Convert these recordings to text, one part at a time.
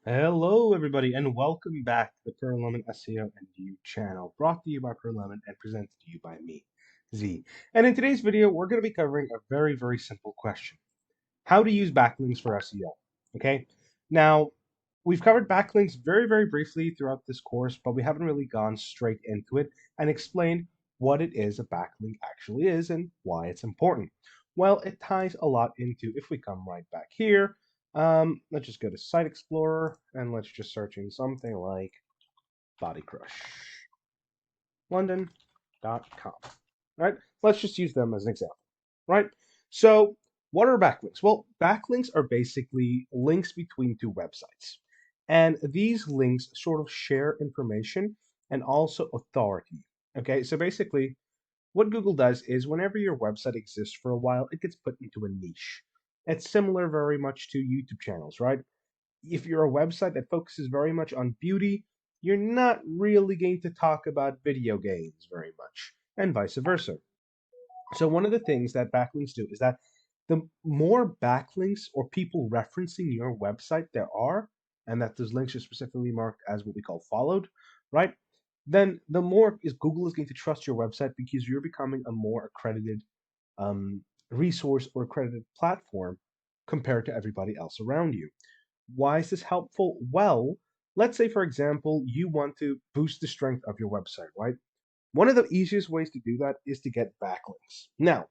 Hello, everybody, and welcome back to the Pro Lemon SEO and You channel, brought to you by Pro Lemon and presented to you by me, Z. And in today's video, we're going to be covering a very, very simple question: how to use backlinks for SEO. Okay, now we've covered backlinks very, very briefly throughout this course, but we haven't really gone straight into it and explained what it is a backlink actually is and why it's important. Well, it ties a lot into, if we come right back here, let's just go to Site Explorer and let's just search in something like bodycrushlondon.com. Right? Let's just use them as an example. Right? So, what are backlinks? Well, backlinks are basically links between two websites. And these links sort of share information and also authority. Okay, so basically, what Google does is whenever your website exists for a while, it gets put into a niche. It's similar very much to YouTube channels, right? If you're a website that focuses very much on beauty, you're not really going to talk about video games very much, and vice versa. So one of the things that backlinks do is that the more backlinks or people referencing your website there are, and that those links are specifically marked as what we call followed, right? Then the more is Google is going to trust your website because you're becoming a more accredited resource or accredited platform compared to everybody else around you. Why is this helpful? Well, let's say, for example, you want to boost the strength of your website, right? One of the easiest ways to do that is to get backlinks. Now,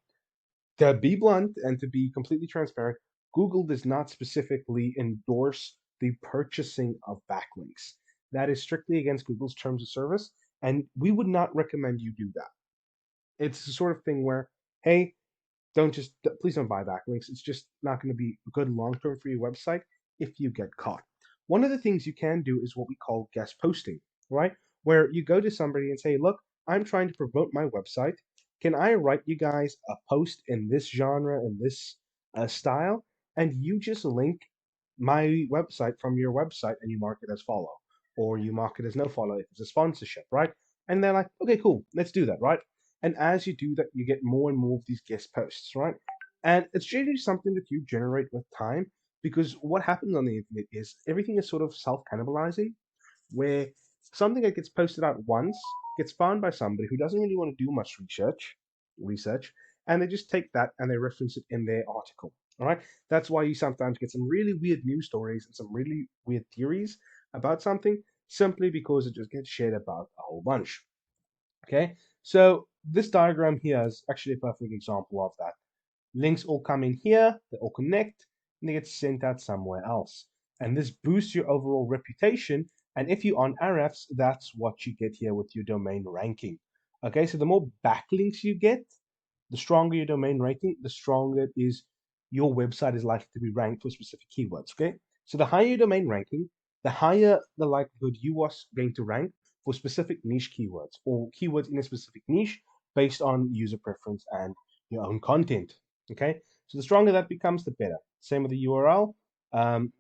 to be blunt and to be completely transparent, Google does not specifically endorse the purchasing of backlinks. That is strictly against Google's terms of service, and we would not recommend you do that. It's the sort of thing where, hey, please don't buy backlinks. It's just not going to be good long term for your website if you get caught. One of the things you can do is what we call guest posting, right? Where you go to somebody and say, look, I'm trying to promote my website. Can I write you guys a post in this genre and this style? And you just link my website from your website and you mark it as follow, or you mark it as no follow if it's a sponsorship, right? And they're like, okay, cool, let's do that, right? And as you do that, you get more and more of these guest posts, right? And it's generally something that you generate with time because what happens on the internet is everything is sort of self cannibalizing, where something that gets posted out once gets found by somebody who doesn't really want to do much research, and they just take that and they reference it in their article. All right, that's why you sometimes get some really weird news stories and some really weird theories about something simply because it just gets shared about a whole bunch. Okay, so this diagram here is actually a perfect example of that. Links all come in here, they all connect, and they get sent out somewhere else. And this boosts your overall reputation. And if you're on Ahrefs, that's what you get here with your domain ranking. Okay, so the more backlinks you get, the stronger your domain ranking, the stronger it is your website is likely to be ranked for specific keywords. Okay, so the higher your domain ranking, the higher the likelihood you are going to rank for specific niche keywords or keywords in a specific niche based on user preference and your own content. Okay, so the stronger that becomes, the better. Same with the URL.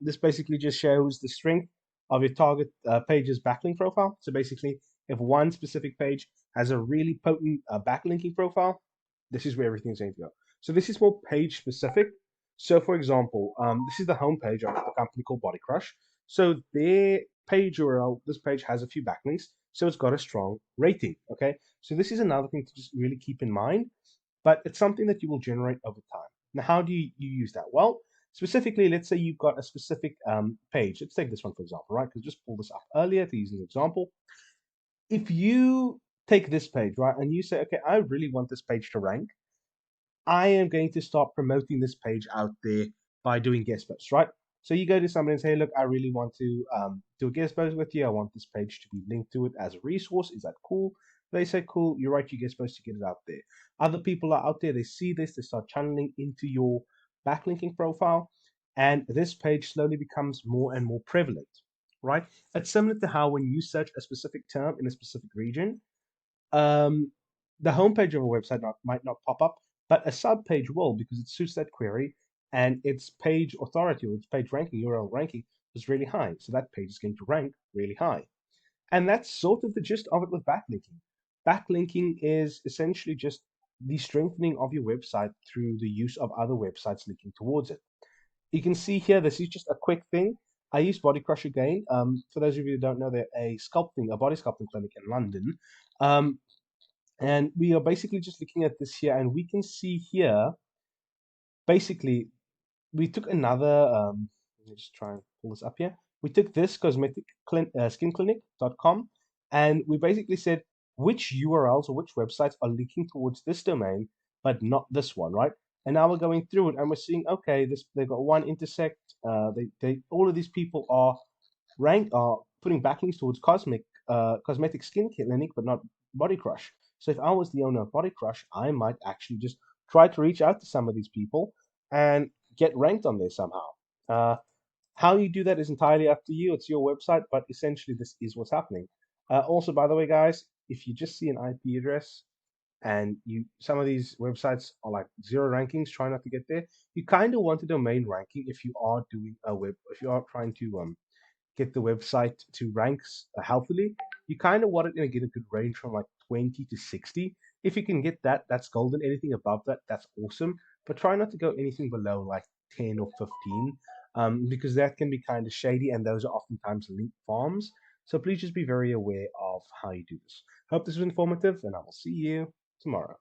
This basically just shows the strength of your target page's backlink profile. So basically, if one specific page has a really potent backlinking profile, this is where everything's going to go. So this is more page specific. So for example, this is the homepage of a company called Body Crush. So their page URL, this page has a few backlinks, so it's got a strong rating. Okay, so this is another thing to just really keep in mind, but it's something that you will generate over time. Now, how do you use that? Well, specifically, let's say you've got a specific page. Let's take this one for example, right? Because just pull this up earlier to use an example. If you take this page, right, and you say, okay, I really want this page to rank, I am going to start promoting this page out there by doing guest posts, right? So you go to somebody and say, look, I really want to do a guest post with you. I want this page to be linked to it as a resource. Is that cool? They say, cool, you write your guest post to get it out there. Other people are out there, they see this, they start channeling into your backlinking profile, and this page slowly becomes more and more prevalent, right? It's similar to how when you search a specific term in a specific region, um, the homepage of a website might not pop up, but a subpage will because it suits that query and its page authority or its page ranking, URL ranking is really high. So that page is going to rank really high. And that's sort of the gist of it with backlinking. Backlinking is essentially just the strengthening of your website through the use of other websites linking towards it. You can see here, this is just a quick thing. I used Body Crush again. For those of you who don't know, they're a body sculpting clinic in London. Um, and we are basically just looking at this here, and we can see here, basically, we took another, let me just try and pull this up here. We took this skinclinic.com, and we basically said which URLs or which websites are linking towards this domain, but not this one, right? And now we're going through it and we're seeing, okay, this they've got one intersect. They all of these people are putting backlinks towards cosmetic skincare clinic, but not Body Crush. So if I was the owner of Body Crush, I might actually just try to reach out to some of these people and get ranked on there somehow. Uh, how you do that is entirely up to you. It's your website, but essentially this is what's happening. Also, by the way, guys, if you just see an IP address and some of these websites are like zero rankings, try not to get there. You kind of want a domain ranking if you are doing if you are trying to get the website to rank healthily. You kind of want it to get a good range from like 20 to 60. If you can get that, that's golden. Anything above that, that's awesome. But try not to go anything below like 10 or 15, because that can be kind of shady, and those are oftentimes link farms. So please just be very aware of how you do this. Hope this was informative, and I will see you tomorrow.